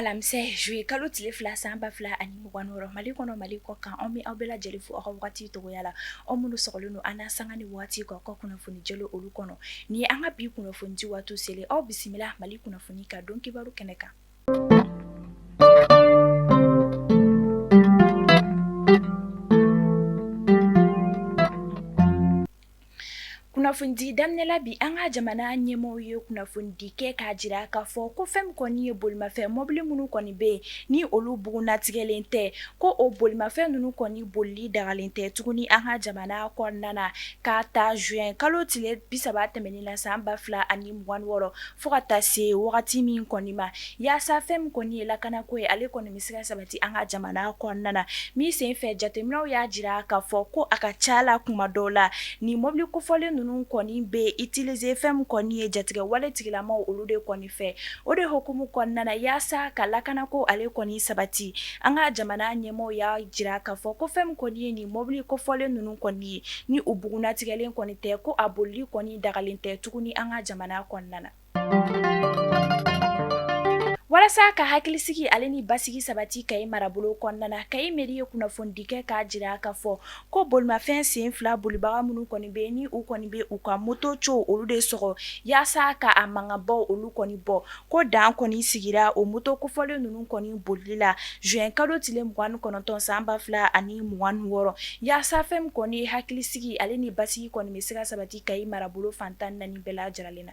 alamisa juye kalo tile fila san ba fila ani mugan wɔɔrɔ Mali kɔnɔ Mali kɔ kan anw bɛ aw bɛɛ lajɛlen fo aw ka wagati togoya la aw minnu sɔgɔlen don an n'a sanga ni waati kɔ ka kunnafoni jɛlen olu kɔnɔ ni an ka bi kunnafoni di waati selen aw bisimila Mali kunnafoni ka don kibaru kɛnɛ kan. Kunnafoni daminɛla bi an ka jamana ɲɛmaaw ye kunnafoni kɛ k'a jira k'a fɔ ko fɛn kɔni ye bolimafɛn mobili minnu kɔni bɛ yen ni olu bugunnatigɛlen tɛ ko o bolimafɛn ninnu kɔni bolili dagalen tɛ tuguni an ka jamana kɔnɔna na k'a ta juin kalo tile 30 tɛmɛnen na san 2026 fo ka taa se wagati min kɔni ma yaasa fɛn min kɔni ye lakanako ye ale kɔni bɛ se ka sabati an ka jamana kɔnɔna na min sen fɛ jateminɛw y'a jira k'a fɔ ko a ka ca la kuma dɔw la ni mobili kofɔlen ninnu kɔni bɛ utiliser fɛn min kɔni ye jatigɛ wale tigilamaw olu de kɔni fɛ o de hukumu kɔnɔna na yaasa ka lakanako ale kɔni sabati an ka jamana ɲɛmaaw y'a jira k'a fɔ ko fɛn min kɔni ye ni mobili kofɔlen ninnu kɔni ye ni u bugunnatigɛlen kɔni tɛ ko a bolili kɔni dagalen tɛ tuguni an ka jamana kɔnɔna na. Walasa ka hakilisigi ale ni basigi sabati Kayi marabolo kɔnɔna na Kayi mairie ye kunnafoni kɛ k'a jira k'a fɔ ko bolimafɛn sen fila bolibaga minnu kɔni bɛ ni u kɔni bɛ u ka moto cow olu de sɔgɔ yaasa ka a mankanbaw olu kɔni bɔ ko dan kɔni sigira o moto kofɔlen ninnu kɔni bolili la juin kalo tile 29 san 2026 yaasa fɛn min kɔni ye hakilisigi ale ni basigi kɔni bɛ se ka sabati Kayi marabolo fantan naani bɛɛ lajɛlen na.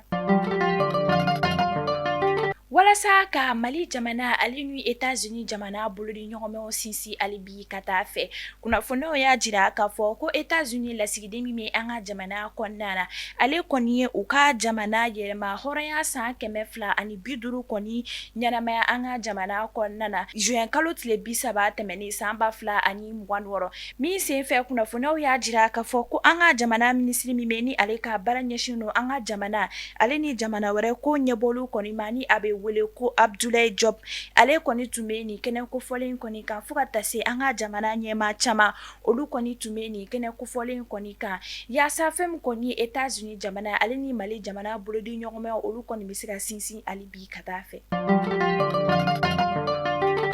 Walasa ka Mali jamana ale ni Etats-Unis jamana bolo di ɲɔgɔnmɛw sinsin ale bi ka taa fɛ kunnafoniw y'a jira k'a fɔ ko Etats-Unis lasigiden min bɛ an ka jamana kɔnɔna na ale kɔni ye u ka jamana yɛlɛma hɔrɔnya san 250 kɔni ɲɛnamaya an ka jamana kɔnɔna na juin kalo tile 30 tɛmɛnen san 2026 min sen fɛ kunnafoniw y'a jira k'a fɔ ko an ka jamana minisiri min bɛ ni ale ka baara ɲɛsin don an ka jamana ale ni jamana wɛrɛ ko ɲɛbɔlu kɔni ma ni a bɛ wele ko Abdoulaye Diop ale kɔni tun bɛ nin kɛnɛ kofɔlen kɔni kan fo ka taa se an ka jamana ɲɛmaa caman olu kɔni tun bɛ nin kɛnɛ kofɔlen kɔni kan yaasa fɛn min kɔni ye Etats-Unis jamana ale ni Mali jamana bolodi ɲɔgɔnmɛ olu kɔni bɛ se ka sinsin ale bi ka taa fɛ.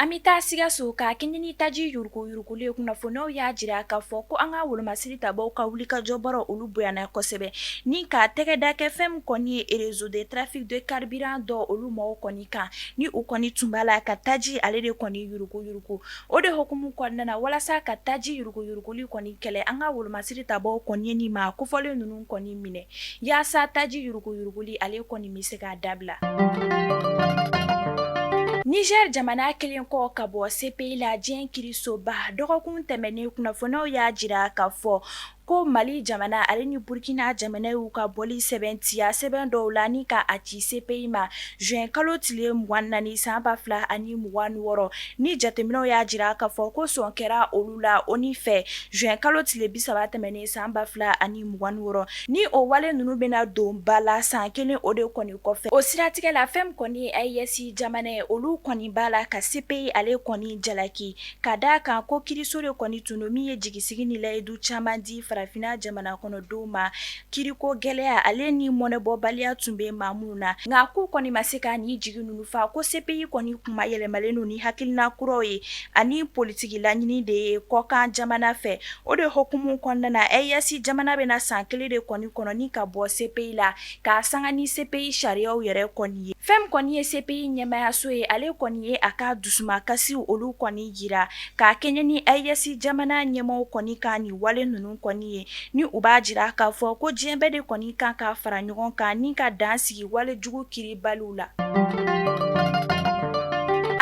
An bɛ taa Sikaso ka kɛɲɛ taji yurugu-yurugulen kunnafoniw y'a jira k'a fɔ ko an ka wolomasiri tabaw ka wulikajɔbaaraw olu bonyana kosɛbɛ ni ka tɛgɛda kɛ fɛn min kɔni ye réseau de trafic de carburant dɔ olu mɔgɔw kɔni kan ni u kɔni tun b'a la ka taji ale de kɔni yurugu-yurugu o de hukumu kɔnɔna na walasa ka taji yurugu-yuruguli kɔni kɛlɛ an ka wolomasiri tabaw kɔni ye ni maa kofɔlen ninnu kɔni minɛ yaasa taji yurugu-yuruguli ale kɔni bɛ se k'a dabila. Niger jamana kelen kɔ ka bɔ CPI la diɲɛ kirisoba dɔgɔkun tɛmɛnen kunnafoniw y'a jira k'a fɔ ko Mali jamana ale ni Burkina jamana y'u ka bɔli sɛbɛntiya sɛbɛn dɔw la ni ka a ci CPI ma juin kalo tile 24 san 2026 ni jateminɛw y'a jira k'a fɔ ko sɔn kɛra olu la ONU fɛ juin kalo tile 30 tɛmɛnen san 2026 ni o wale ninnu bɛna don ba la san kelen o de kɔni kɔfɛ o siratigɛ la fɛn kɔni ye AES jamana ye olu kɔni b'a la ka CPI ale kɔni jalaki ka d'a kan ko kiriso de kɔni tun don min ye jigisigi ni layidu caman di farafina jamana kɔnɔdenw ma kiriko gɛlɛya ale ni mɔnɛbɔbaliya tun bɛ maa minnu na nka k'u kɔni ma se ka ni jigi ninnu fa ko CPI kɔni kuma yɛlɛmalen don ni hakilina kuraw ye ani politiki laɲini de ye kɔkan jamana fɛ o de hukumu kɔnɔna na AES jamana bɛna san kelen de kɔni kɔnɔ ni ka bɔ CPI la k'a sanga ni CPI sariyaw yɛrɛ kɔni ye fɛn kɔni ye CPI ɲɛmaayaso ye ale kɔni ye a ka dusumakasiw olu kɔni yira k'a kɛɲɛ ni AES jamana ɲɛmaaw kɔni ka ni wale ninnu kɔni ye ni u b'a jira k'a fɔ ko diɲɛ bɛɛ de kɔni kan ka fara ɲɔgɔn kan ni ka dan sigi wale jugu kiribaliw la.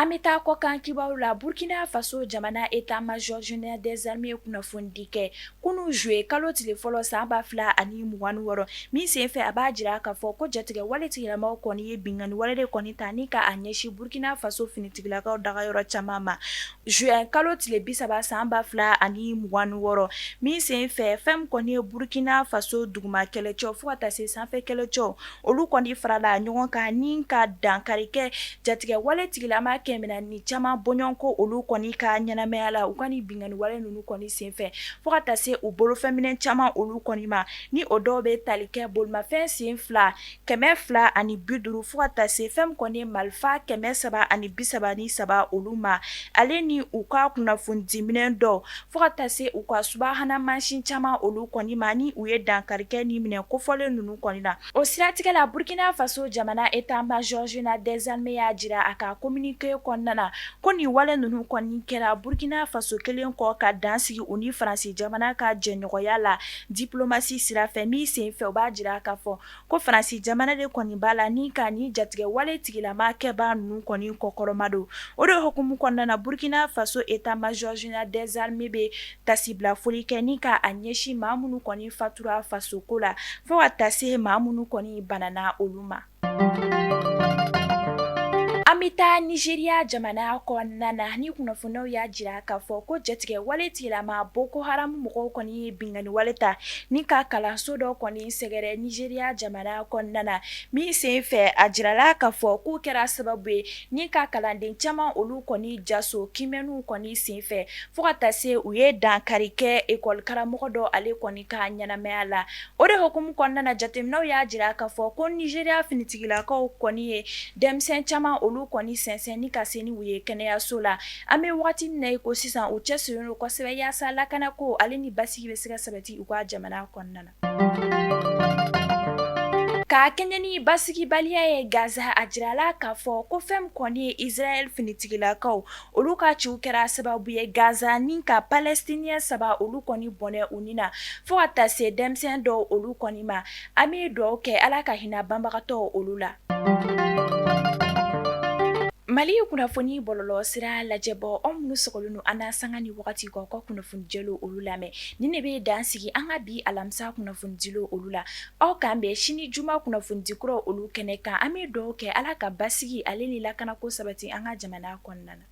An bɛ taa kɔkan kibaru la Burkina Faso jamana état-major général des armées kunnafoni kɛ kunu juillet kalo tile fɔlɔ san 2026 min sen fɛ a b'a jira k'a fɔ ko jatigɛ wale tigilamaw kɔni ye binkani wale de kɔni ta ni ka a ɲɛsin Burkina Faso finitigilakaw dagayɔrɔ caman ma juin kalo tile 30 san 2026 min sen fɛ fɛn min kɔni ye Burkina Faso duguma kɛlɛcɛw fo ka taa se sanfɛ kɛlɛcɛw olu kɔni farala ɲɔgɔn kan ni ka dankari kɛ jatigɛ wale tigilama kɛmɛna ni caman bɔɲɔgɔnko olu kɔni ka ɲɛnamaya la u ka ni binkani wale ninnu kɔni senfɛ fo ka taa se u bolofɛminɛ caman olu kɔni ma ni o dɔw bɛ tali kɛ bolimafɛn sen 250 fo ka taa se fɛn kɔni marifa 333 olu ma ale ni u ka kunnafonidiminɛ dɔw fo ka taa se u ka subahana mansin caman olu kɔni ma ni u ye dankarikɛ ni minɛ kofɔlen ninnu kɔni na o siratigɛ la Burkina Faso jamana état-major général des armées y'a jira a ka communiqué kɔnɔna na ko nin wale ninnu kɔni kɛra Burkina Faso kelen kɔ ka dansigi u ni Faransi jamana ka jɛɲɔgɔnya la diplomasi sira fɛ min sen fɛ u b'a jira k'a fɔ ko Faransi jamana de kɔni b'a la ni ka ni jatigɛ wale tigilama kɛbaa ninnu kɔni kɔkɔrɔma don o de hukumu kɔnɔna na Burkina Faso état-major général des armées bɛ tasibila foli kɛ ni ka a ɲɛsin maa minnu kɔni fatura faso ko la fo ka taa se maa minnu kɔni banana olu ma. An bɛ taa Nigeriya jamana kɔnɔna na ni kunnafoniyaw y'a jira k'a fɔ ko jatigɛ wale tigilama Boko Haram mɔgɔw kɔni ye binkani wale ta ni ka kalanso dɔ kɔni sɛgɛrɛ Nigeriya jamana kɔnɔna na min sen fɛ a jirala k'a fɔ k'u kɛra sababu ye ni ka kalanden caman olu kɔni jaso kimɛnniw kɔni sen fɛ fo ka taa se u ye dankari kɛ école karamɔgɔ dɔ ale kɔni ka ɲɛnamaya la o de hukumu kɔnɔna na jateminɛw y'a jira k'a fɔ ko Nigeriya finitigilakaw kɔni ye denmisɛn caman olu kɔni sɛnsɛn ni ka se ni u ye kɛnɛyaso la an bɛ wagati min na i ko sisan u cɛsirilen don kosɛbɛ yaasa lakana ko ale ni basigi bɛ se ka sabati u ka jamana kɔnɔna na. Ka kɛɲɛ ni basigibaliya ye Gaza a jirala k'a fɔ ko fɛn kɔni ye Israel finitigilakaw olu ka ciw kɛra sababu ye Gaza ni ka Palestiniens 3 olu kɔni bɔnɛ u ni na fo ka taa se denmisɛn dɔw olu kɔni ma an bɛ dugawu kɛ Ala ka hinɛ banbagatɔw olu la. Mali kunnafoni bɔlɔlɔ sira lajɛbɔ anw minnu sɔgɔlen don an na sanga ni wagati kɔ ka kunnafoni jɛlo olu lamɛn ni ne bɛ dan sigi an ka bi alamisa kunnafoni dilo olu la aw kan bɛn sini juma kunnafoni di kuraw olu kɛnɛ kan an bɛ dugawu kɛ Ala ka basigi ale ni lakanako sabati an ka jamana kɔnɔna na.